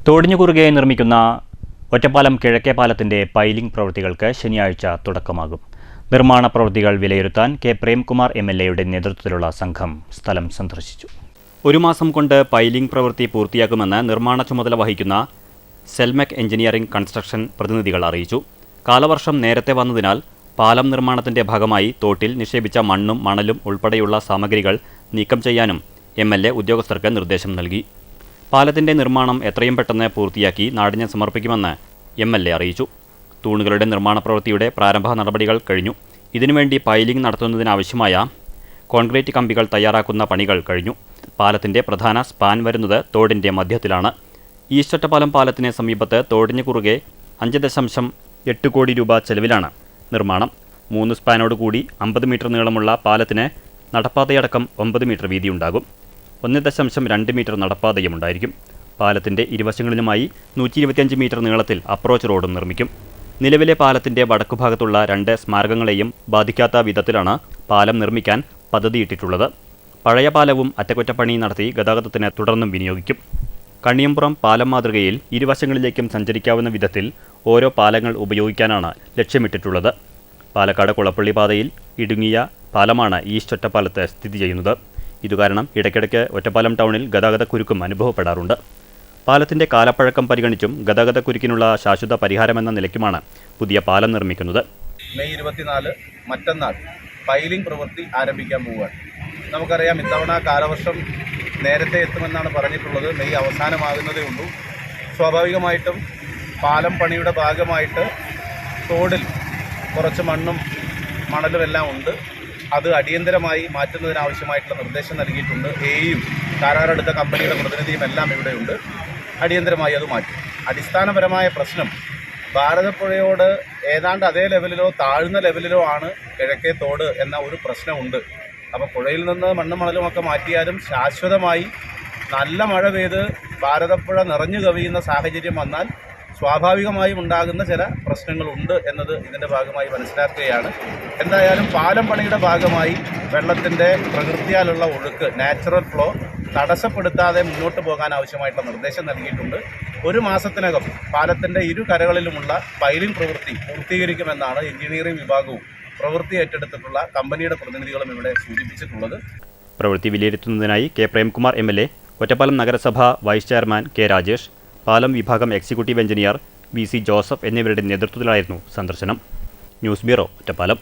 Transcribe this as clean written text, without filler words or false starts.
തോടിനു കുറുകെ നിർമ്മിക്കുന്ന ഒറ്റപ്പാലം കിഴക്കേ പാലത്തിന്റെ പൈലിംഗ് പ്രവൃത്തികൾക്ക് ശനിയാഴ്ച തുടക്കമാകും. നിർമ്മാണ പ്രവൃത്തികൾ വിലയിരുത്താൻ കെ പ്രേംകുമാർ എംഎൽഎയുടെ നേതൃത്വത്തിലുള്ള സംഘം സ്ഥലം സന്ദർശിച്ചു. ഒരു മാസം കൊണ്ട് പൈലിംഗ് പ്രവൃത്തി പൂർത്തിയാക്കുമെന്ന് നിർമ്മാണ ചുമതല വഹിക്കുന്ന സെൽമെക് എഞ്ചിനീയറിംഗ് കൺസ്ട്രക്ഷൻ പ്രതിനിധികൾ അറിയിച്ചു. കാലവർഷം നേരത്തെ വന്നതിനാൽ പാലം നിർമ്മാണത്തിന്റെ ഭാഗമായി തോട്ടിൽ നിക്ഷേപിച്ച മണ്ണും മണലും ഉൾപ്പെടെയുള്ള സാമഗ്രികൾ നീക്കം ചെയ്യാനും എംഎൽഎ ഉദ്യോഗസ്ഥർക്ക് നിർദ്ദേശം നൽകി. പാലത്തിന്റെ നിർമ്മാണം എത്രയും പെട്ടെന്ന് പൂർത്തിയാക്കി നാടിന് സമർപ്പിക്കുമെന്ന് എംഎൽഎ അറിയിച്ചു. തൂണുകളുടെ നിർമ്മാണ പ്രവൃത്തിയുടെ പ്രാരംഭ നടപടികൾ കഴിഞ്ഞു. ഇതിനുവേണ്ടി പൈലിംഗ് നടത്തുന്നതിനാവശ്യമായ കോൺക്രീറ്റ് കമ്പികൾ തയ്യാറാക്കുന്ന പണികൾ കഴിഞ്ഞു. പാലത്തിന്റെ പ്രധാന സ്പാൻ വരുന്നത് തോടിന്റെ മധ്യത്തിലാണ്. ഈസ്റ്റ് ഒറ്റപ്പാലം പാലത്തിന് സമീപത്ത് തോടിന് കുറുകെ 5.8 കോടി രൂപ ചെലവിലാണ് നിർമ്മാണം. 3 സ്പാനോടുകൂടി 50 മീറ്റർ നീളമുള്ള പാലത്തിന് നടപ്പാതയടക്കം 9 മീറ്റർ വീതിയുണ്ടാകും. 1.2 മീറ്റർ നടപ്പാതയുമുണ്ടായിരിക്കും. പാലത്തിന്റെ ഇരുവശങ്ങളിലുമായി 125 മീറ്റർ നീളത്തിൽ അപ്രോച്ച് റോഡും നിർമ്മിക്കും. നിലവിലെ പാലത്തിന്റെ വടക്കുഭാഗത്തുള്ള 2 സ്മാരകങ്ങളെയും ബാധിക്കാത്ത വിധത്തിലാണ് പാലം നിർമ്മിക്കാൻ പദ്ധതിയിട്ടിട്ടുള്ളത്. പഴയ പാലവും അറ്റകുറ്റപ്പണി നടത്തി ഗതാഗതത്തിന് തുടർന്നും വിനിയോഗിക്കും. കണിയമ്പുറം പാലം മാതൃകയിൽ ഇരുവശങ്ങളിലേക്കും സഞ്ചരിക്കാവുന്ന വിധത്തിൽ ഓരോ പാലങ്ങൾ ഉപയോഗിക്കാനാണ് ലക്ഷ്യമിട്ടിട്ടുള്ളത്. പാലക്കാട് കുളപ്പള്ളി പാതയിൽ ഇടുങ്ങിയ പാലമാണ് ഈസ്റ്റ് ഒറ്റപ്പാലത്ത് സ്ഥിതി ചെയ്യുന്നത്. ഇതുകാരണം ഇടയ്ക്കിടയ്ക്ക് ഒറ്റപ്പാലം ടൗണിൽ ഗതാഗതക്കുരുക്കും അനുഭവപ്പെടാറുണ്ട്. പാലത്തിന്റെ കാലപ്പഴക്കം പരിഗണിച്ചും ഗതാഗതക്കുരുക്കിനുള്ള ശാശ്വത പരിഹാരമെന്ന നിലയ്ക്കുമാണ് പുതിയ പാലം നിർമ്മിക്കുന്നത്. മെയ് 24 മറ്റന്നാൾ പൈലിംഗ് പ്രവൃത്തി ആരംഭിക്കാൻ പോവുകയാണ്. നമുക്കറിയാം, ഇത്തവണ കാലവർഷം നേരത്തെ എത്തുമെന്നാണ് പറഞ്ഞിട്ടുള്ളത്. മെയ് അവസാനമാകുന്നതേ ഉള്ളൂ. സ്വാഭാവികമായിട്ടും പാലം പണിയുടെ ഭാഗമായിട്ട് തോടിൽ കുറച്ച് മണ്ണും മണലും എല്ലാം ഉണ്ട്. അത് അടിയന്തരമായി മാറ്റുന്നതിനാവശ്യമായിട്ടുള്ള നിർദ്ദേശം നൽകിയിട്ടുണ്ട്. എയും കരാറെടുത്ത കമ്പനിയുടെ പ്രതിനിധിയും എല്ലാം ഇവിടെയുണ്ട്. അടിയന്തരമായി അത് മാറ്റും. അടിസ്ഥാനപരമായ പ്രശ്നം ഭാരതപ്പുഴയോട് ഏതാണ്ട് അതേ ലെവലിലോ താഴ്ന്ന ലെവലിലോ ആണ് കിഴക്കേ തോട് എന്ന ഒരു പ്രശ്നമുണ്ട്. അപ്പോൾ പുഴയിൽ നിന്ന് മണ്ണും മണലുമൊക്കെ മാറ്റിയാലും ശാശ്വതമായി നല്ല മഴ പെയ്ത് ഭാരതപ്പുഴ നിറഞ്ഞു കവിയുന്ന സാഹചര്യം വന്നാൽ സ്വാഭാവികമായും ഉണ്ടാകുന്ന ചില പ്രശ്നങ്ങളുണ്ട് എന്നത് ഇതിൻ്റെ ഭാഗമായി മനസ്സിലാക്കുകയാണ്. എന്തായാലും പാലം പണിയുടെ ഭാഗമായി വെള്ളത്തിൻ്റെ പ്രകൃതിയാലുള്ള ഒഴുക്ക്, നാച്ചുറൽ ഫ്ലോ തടസ്സപ്പെടുത്താതെ മുന്നോട്ട് പോകാൻ ആവശ്യമായിട്ടുള്ള നിർദ്ദേശം നൽകിയിട്ടുണ്ട്. 1 മാസത്തിനകം പാലത്തിൻ്റെ ഇരു കരകളിലുമുള്ള പൈലിംഗ് പ്രവൃത്തി പൂർത്തീകരിക്കുമെന്നാണ് എഞ്ചിനീയറിംഗ് വിഭാഗവും പ്രവൃത്തി ഏറ്റെടുത്തിട്ടുള്ള കമ്പനിയുടെ പ്രതിനിധികളും ഇവിടെ സൂചിപ്പിച്ചിട്ടുള്ളത്. പ്രവൃത്തി വിലയിരുത്തുന്നതിനായി കെ പ്രേംകുമാർ എംഎൽഎ, ഒറ്റപ്പാലം നഗരസഭ വൈസ് ചെയർമാൻ കെ രാജേഷ്, പാലം വിഭാഗം എക്സിക്യൂട്ടീവ് എഞ്ചിനീയർ VC ജോസഫ് എന്നിവരുടെ നേതൃത്വത്തിലായിരുന്നു സന്ദർശനം. News bureau, Ottapalam.